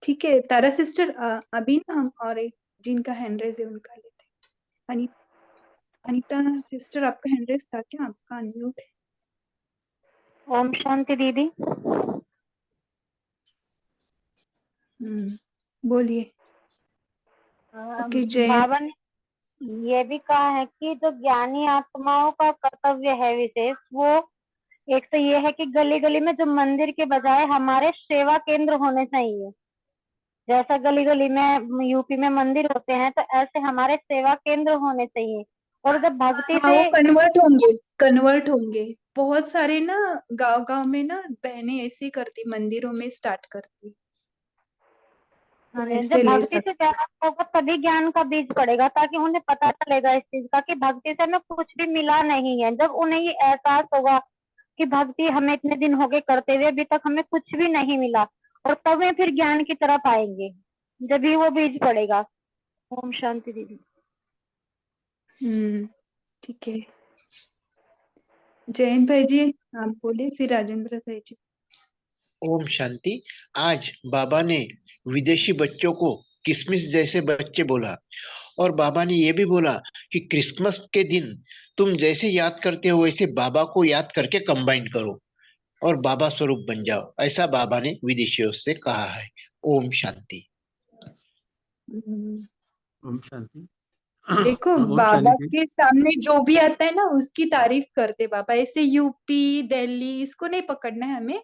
S4: ठीक है तारा सिस्टर, अभी ना हम और एक जिनका हैंड रेज है उनका लेते हैं। अनीता सिस्टर, आपका हैंड रेज था क्या? आपका अनम्यूट है।
S7: ओम शांति दीदी।
S4: बोलिए। ओके, जय।
S7: बाबा ने ये भी कहा है कि जो ज्ञानी आत्माओं का कर्तव्य है विशेष, वो एक तो ये है कि गली गली में जो मंदिर के बजाय हमारे सेवा केंद्र होने चाहिए। जैसा गली गली में यूपी में मंदिर होते हैं, तो ऐसे हमारे सेवा केंद्र होने चाहिए। और जब भक्ति
S4: हाँ, वो
S7: से
S4: कन्वर्ट होंगे। बहुत सारे ना गांव गांव में ना बहनें ऐसे ही करती, मंदिरों में स्टार्ट करती, तो ऐसे
S7: जब
S4: ले
S7: भक्ति से
S4: सकते।
S7: प्यार होगा तभी ज्ञान का बीज पड़ेगा, ताकि उन्हें पता चलेगा इस चीज का कि भक्ति से हमें कुछ भी मिला नहीं है। जब उन्हें ये एहसास होगा कि भक्ति हमें इतने दिन हो गए करते हुए, अभी तक हमें कुछ भी नहीं मिला, और तब वे फिर ज्ञान की तरफ आएंगे, जब भी वो बीज पड़ेगा। ओम शांति दीदी।
S4: ठीक है, जयंत भाई जी आप बोले, फिर राजेंद्र भाई जी।
S8: ओम शांति। आज बाबा ने विदेशी बच्चों को किसमिस जैसे बच्चे बोला, और बाबा ने ये भी बोला कि क्रिसमस के दिन तुम जैसे याद करते हो वैसे बाबा को याद करके कंबाइन करो और बाबा स्वरूप बन जाओ। ऐसा बाबा ने विदेशियों से कहा है। ओम शांति।
S9: ओम शांति।
S4: देखो
S9: ओम
S4: बाबा
S9: शांति।
S4: के सामने जो भी आता है ना उसकी तारीफ करते बाबा। ऐसे यूपी दिल्ली इसको नहीं पकड़ना है हमें।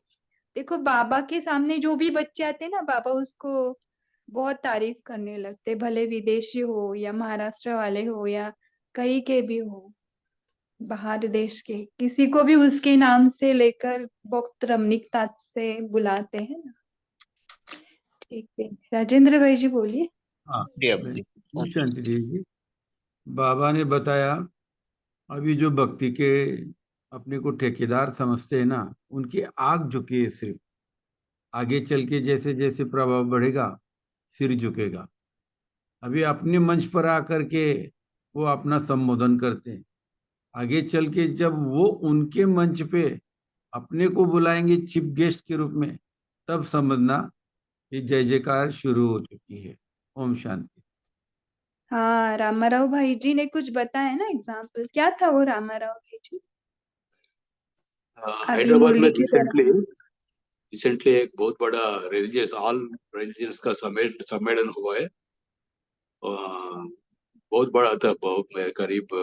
S4: देखो बाबा के सामने जो भी बच्चे आते हैं ना, बाबा उसको बहुत तारीफ करने लगते, भले विदेशी हो या महाराष्ट्र वाले हो या कहीं के भी हो, बाहर देश के, किसी को भी उसके नाम से लेकर बहुत रमणीकता से बुलाते हैं ना। ठीक है, राजेंद्र भाई जी बोलिए।
S9: हाँ, ओम शांति जी। बाबा ने बताया अभी जो भक्ति के अपने को ठेकेदार समझते हैं ना, उनकी आंख झुकी है, सिर्फ आगे चल के जैसे जैसे प्रभाव बढ़ेगा सिर झुकेगा। अभी अपने मंच पर आकर के वो अपना संबोधन करते हैं, आगे चल के जब वो उनके मंच पे अपने को बुलाएंगे चीफ गेस्ट के रूप में, तब समझना कि जय जयकार शुरू हो चुकी है। ओम शांति।
S4: हाँ, रामाराव भाई जी ने कुछ बताया ना एग्जाम्पल, क्या था वो रामाराव भाई जी? अभी
S1: हैदराबाद में
S4: मुरली के दौरान
S1: रिसेंटली एक बहुत बड़ा ऑल रिलीजियंस का सम्मेलन हुआ है। बहुत बड़ा था, बहुत में करीब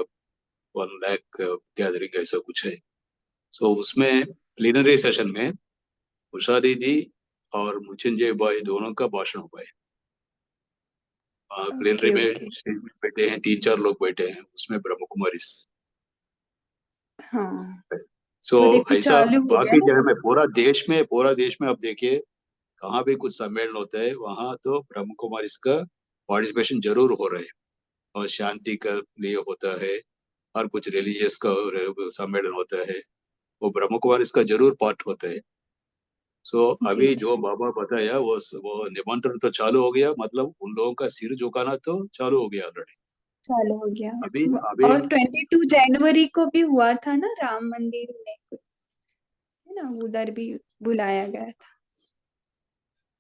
S1: 1 लाख गैदरिंग ऐसा कुछ है। सो उसमें प्लीनरी सेशन में उषा दीदी और मुचिंजय भाई दोनों का भाषण हुआ है। प्लीनरी
S4: ओके
S1: में
S4: ओके।
S1: स्टेज में बैठे हैं 3-4 लोग बैठे हैं, उसमें ब्रह्म कुमारी।
S4: हाँ,
S1: सो
S4: तो देखो
S1: ऐसा
S4: चालू हो गया
S1: बाकी
S4: ना।
S1: जगह में पूरा देश में आप देखिए, कहाँ भी कुछ सम्मेलन होता है वहां तो ब्रह्म कुमारी का पार्टिसिपेशन जरूर हो रहा है। और शांति का लिए होता है, और कुछ रिलीजियस का सम्मेलन होता है, वो ब्रह्म कुमारी का जरूर पार्ट होता है। सो
S4: जी
S1: अभी
S4: जी,
S1: जो बाबा बताया वो निमंत्रण तो चालू हो गया, मतलब उन लोगों का सिर झुकाना तो चालू हो गया ऑलरेडी।
S4: चालू हो गया।
S1: अभी अभी
S4: और 22 जनवरी को भी हुआ था ना राम मंदिर में कुछ, है ना, उधर भी बुलाया गया था,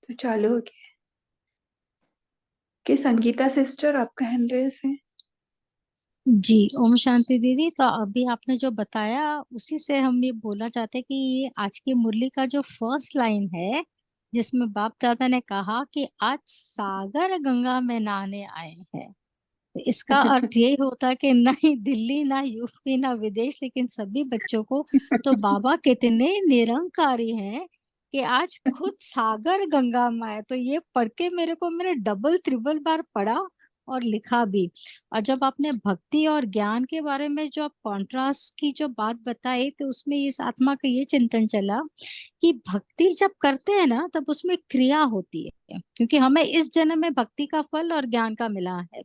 S4: तो चालू हो गया। कि संगीता सिस्टर आपका हैंड रेस है।
S10: जी ओम शांति दीदी। तो अभी आपने जो बताया उसी से हम ये बोलना चाहते हैं कि ये आज की मुरली का जो फर्स्ट लाइन है जिसमें बाप दादा ने कहा कि आज सागर गंगा में नहाने आए हैं, तो इसका अर्थ यही होता है कि ना ही दिल्ली ना यूपी ना विदेश लेकिन सभी बच्चों को तो बाबा कितने निरंकारी हैं कि आज खुद सागर गंगा में आए। तो ये पढ़ के मैंने डबल ट्रिपल बार पढ़ा और लिखा भी। और जब आपने भक्ति और ज्ञान के बारे में जो आप कॉन्ट्रास्ट की जो बात बताई तो उसमें इस आत्मा का ये चिंतन चला कि भक्ति जब करते हैं ना तब उसमें क्रिया होती है, क्योंकि हमें इस जन्म में भक्ति का फल और ज्ञान का मिला है।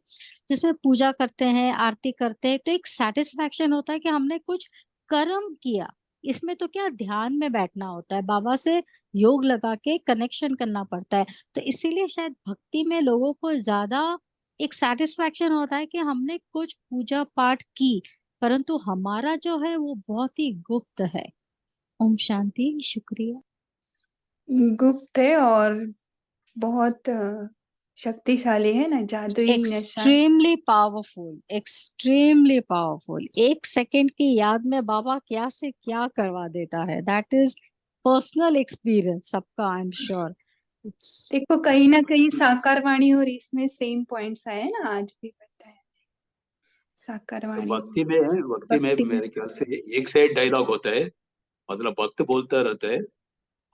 S10: जिसमें पूजा करते हैं आरती करते हैं तो एक सेटिस्फैक्शन होता है कि हमने कुछ कर्म किया। इसमें तो क्या ध्यान में बैठना होता है, बाबा से योग लगा के कनेक्शन करना पड़ता है। तो इसीलिए शायद भक्ति में लोगों को ज्यादा एक सेटिस्फैक्शन होता है कि हमने कुछ पूजा पाठ की, परंतु हमारा जो है वो बहुत ही गुप्त है। ओम शांति। शुक्रिया।
S4: गुप्त है और बहुत शक्तिशाली है ना, जादुई नशा है।
S10: Extremely powerful. 1 सेकंड की याद में बाबा क्या से क्या करवा देता है। दैट इज पर्सनल एक्सपीरियंस सबका, आई एम श्योर।
S4: देखो कहीं ना कहीं साकार वाणी और इसमें सेम पॉइंट्स आए हैं ना, आज भी बताया साकार
S1: तो
S4: वाणी
S1: भक्ति में
S4: भक्ति में।
S1: मेरे ख्याल से एक साइड डायलॉग होता है, मतलब भक्त बोलता रहता है,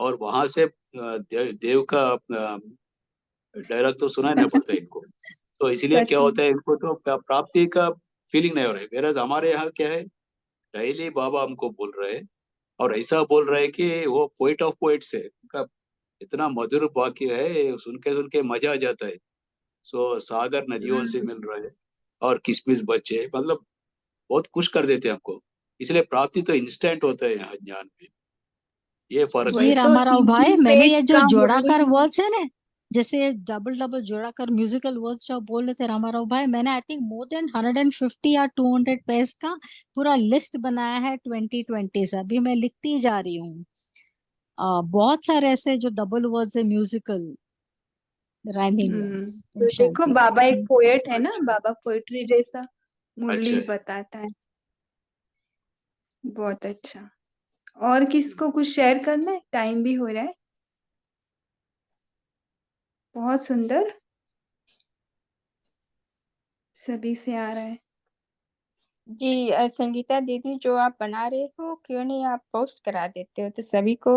S1: और वहां से देव का डायलॉग तो सुनाना पड़ता है इनको। तो इसीलिए
S4: सच
S1: क्या
S4: में
S1: होता है, इनको तो प्राप्ति का फीलिंग नहीं हो रहा है। वेराज हमारे यहाँ क्या है, डेली बाबा हमको बोल रहे हैं, और ऐसा बोल रहे हैं कि वो पोइट ऑफ पोइट्स है, उनका इतना मधुर वाक्य है, सुन के मजा आ जाता है। सो सागर नदियों से मिल रहा है, और किशमिश बच्चे, मतलब बहुत खुश कर देते हैं हमको। इसलिए प्राप्ति तो इंस्टेंट होता है यहाँ ज्ञान में, ये फर्क
S10: जी
S4: वही
S1: है।
S4: तो
S10: रामाराव भाई,
S4: 3-3
S10: मैंने ये
S4: पेज
S10: जो
S4: का
S10: जोड़ाकर
S4: मुरली।
S10: वर्ड्स है ना, जैसे डबल डबल जोड़ाकर म्यूजिकल वर्ड्स जो आप बोल रहे थे रामाराव भाई, मैंने आई थिंक मोर देन 150 या 200 पेज का पूरा लिस्ट बनाया है 2020 से। अभी मैं लिखती जा रही हूँ। बहुत सारे ऐसे जो डबल वर्ड्स है म्यूजिकल राइमिंग वर्ड्स।
S4: तो देखो
S10: शांति।
S4: बाबा एक पोएट है ना,
S1: अच्छा
S4: बाबा पोएट्री जैसा
S1: अच्छा
S4: मुरली
S1: है।
S4: बताता है। बहुत अच्छा। और किसको कुछ शेयर करना है? टाइम भी हो रहा है। बहुत सुंदर, सभी से आ रहा है।
S6: जी संगीता दीदी, जो आप बना रहे हो क्यों नहीं आप पोस्ट करा देते हो, तो सभी को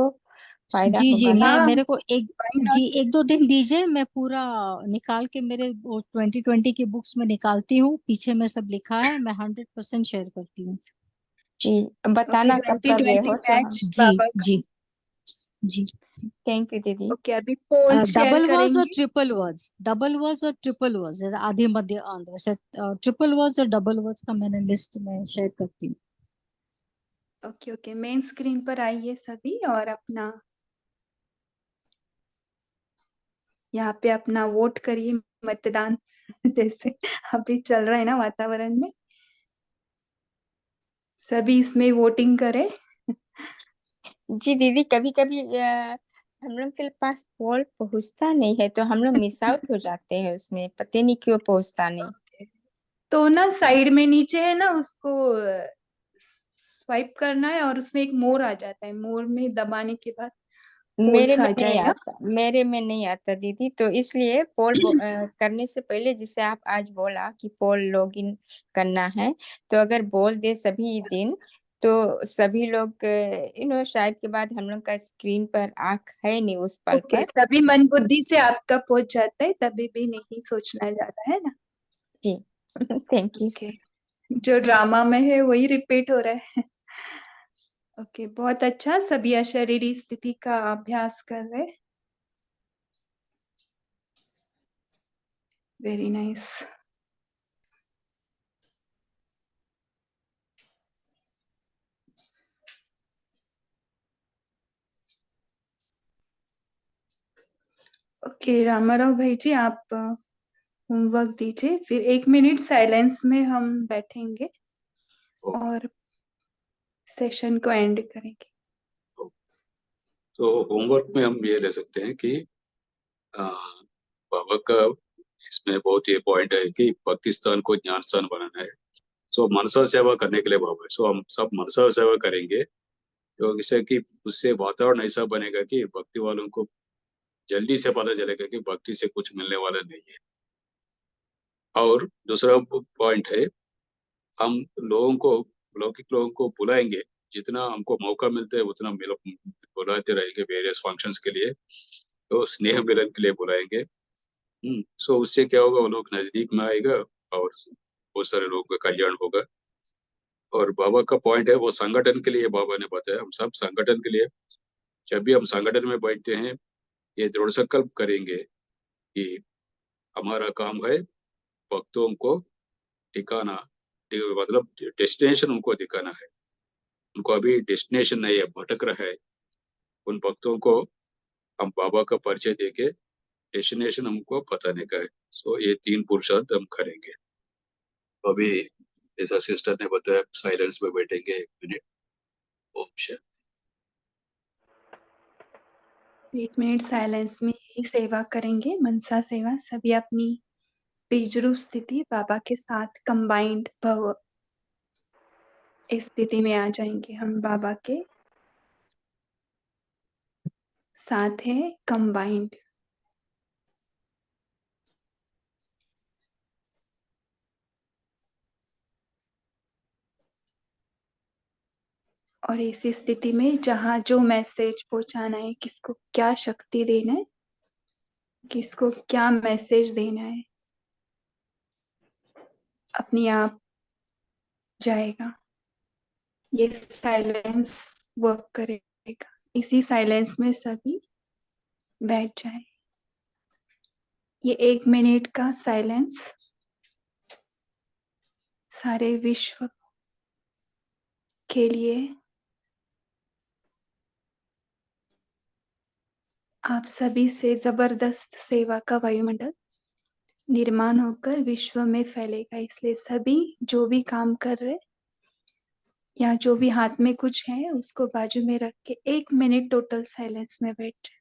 S6: फायदा
S10: जी
S6: होगा ना।
S10: मैं
S4: हाँ,
S10: मेरे को
S4: why not?
S10: 1-2 दिन दीजिए, मैं पूरा निकाल के मेरे वो 2020 की बुक्स में निकालती हूँ, पीछे में सब लिखा है, मैं 100% शेयर करती हूँ।
S6: जी
S4: ओके,
S6: बताना कब कब ये
S4: 2020
S6: हो तो हम।
S4: बैच
S10: जी
S4: बाबा का।
S10: जी जी।
S6: थैंक यू दीदी।
S4: ओके, अभी पोल शेयर
S10: डबल वर्ड्स और
S4: करेंगे।
S10: ट्रिपल वर्ड्स, डबल वर्ड्स और ट्रिपल वर्ड्स, आधे मध्य अंत, वैसे ट्रिपल वर्ड्स और डबल वर्ड्स का मैंने लिस्ट में शेयर करती हूँ।
S4: ओके ओके, मेन स्क्रीन पर आइए सभी और अपना यहाँ पे अपना वोट करिए, मतदान जैसे अभी चल रहा है ना वातावरण में, सभी इसमें वोटिंग करें।
S6: जी दीदी, कभी कभी हम लोग के पास पोल पहुंचता नहीं है, तो हम लोग मिस आउट हो जाते हैं उसमें, पता नहीं क्यों पहुंचता नहीं।
S4: तो ना साइड में नीचे है ना, उसको स्वाइप करना है और उसमें एक मोर आ जाता है, मोर में दबाने के बाद
S6: मेरे
S4: पोल्स
S6: में
S4: आ
S6: नहीं
S4: जाएगा।
S6: आता, मेरे में नहीं आता दीदी, तो इसलिए करने से पहले, जिसे आप आज बोला कि पोल लॉगिन करना है, तो अगर बोल दे सभी दिन, तो सभी लोग शायद के बाद हम लोग का स्क्रीन पर आंख है नहीं उस पल
S4: ओके,
S6: पर।
S4: तभी मन बुद्धि से आपका पहुंच जाता है, तभी भी नहीं सोचना ज्यादा, है ना।
S6: जी थैंक यू।
S4: ओके, जो ड्रामा में है वही रिपीट हो रहा है। ओके, बहुत अच्छा, सभी अशरीरी स्थिति का अभ्यास कर रहे, वेरी नाइस। ओके रामाराव भाई जी, आप होमवर्क दीजिए, फिर 1 मिनट साइलेंस में हम बैठेंगे और सेशन को एंड करेंगे।
S1: तो होमवर्क में हम ये ले सकते हैं कि आ, बाबा का इसमें बहुत ये पॉइंट है कि भक्ति स्थान को ज्ञान स्थान बनाना है। सो मनसा सेवा करने के लिए बाबा, सो हम सब मनसा सेवा करेंगे, तो इससे कि उससे वातावरण ऐसा बनेगा कि भक्ति वालों को जल्दी से पता चलेगा कि भक्ति से कुछ मिलने वाला नहीं है। और दूसरा पॉइंट है, हम लोगों को, लौकिक लोगों को बुलाएंगे, जितना हमको मौका मिलता है उतना बुलाते रहेंगे वेरियस फंक्शंस के लिए, तो स्नेह मिलन के लिए बुलाएंगे। सो उससे क्या होगा, वो लोग नजदीक में आएगा और बहुत सारे लोगों का कल्याण होगा। और बाबा का पॉइंट है वो संगठन के लिए, बाबा ने बताया हम सब संगठन के लिए, जब भी हम संगठन में बैठते हैं, ये दृढ़ संकल्प करेंगे कि हमारा काम है भक्तों को ठिकाना, मतलब डेस्टिनेशन उनको दिखाना है। उनको अभी डेस्टिनेशन नहीं है, भटक रहा है, उन भक्तों को हम बाबा का परिचय देके डेस्टिनेशन हमको बताने का है। सो ये 3 पुरुषार्थ हम करेंगे। अभी जैसा सिस्टर ने बताया, साइलेंस में बैठेंगे 1 minute. Om Shanti.
S4: 1 minute silence में ही सेवा करेंगे, मनसा सेवा। सभी अपनी बीजरूप स्थिति बाबा के साथ कंबाइंड भव इस स्थिति में आ जाएंगे। हम बाबा के साथ हैं कंबाइंड। और इसी स्थिति में जहाँ जो मैसेज पहुंचाना है, किसको क्या शक्ति देना है, किसको क्या मैसेज देना है, अपने आप जाएगा। ये साइलेंस वर्क करेगा, इसी साइलेंस में सभी बैठ जाए। ये 1 मिनट का साइलेंस सारे विश्व के लिए, आप सभी से जबरदस्त सेवा का वायुमंडल निर्माण होकर विश्व में फैलेगा। इसलिए सभी जो भी काम कर रहे या जो भी हाथ में कुछ है, उसको बाजू में रख के 1 मिनट टोटल साइलेंस में बैठ जाए।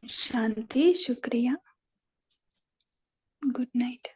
S4: शांति, शुक्रिया, गुड नाइट।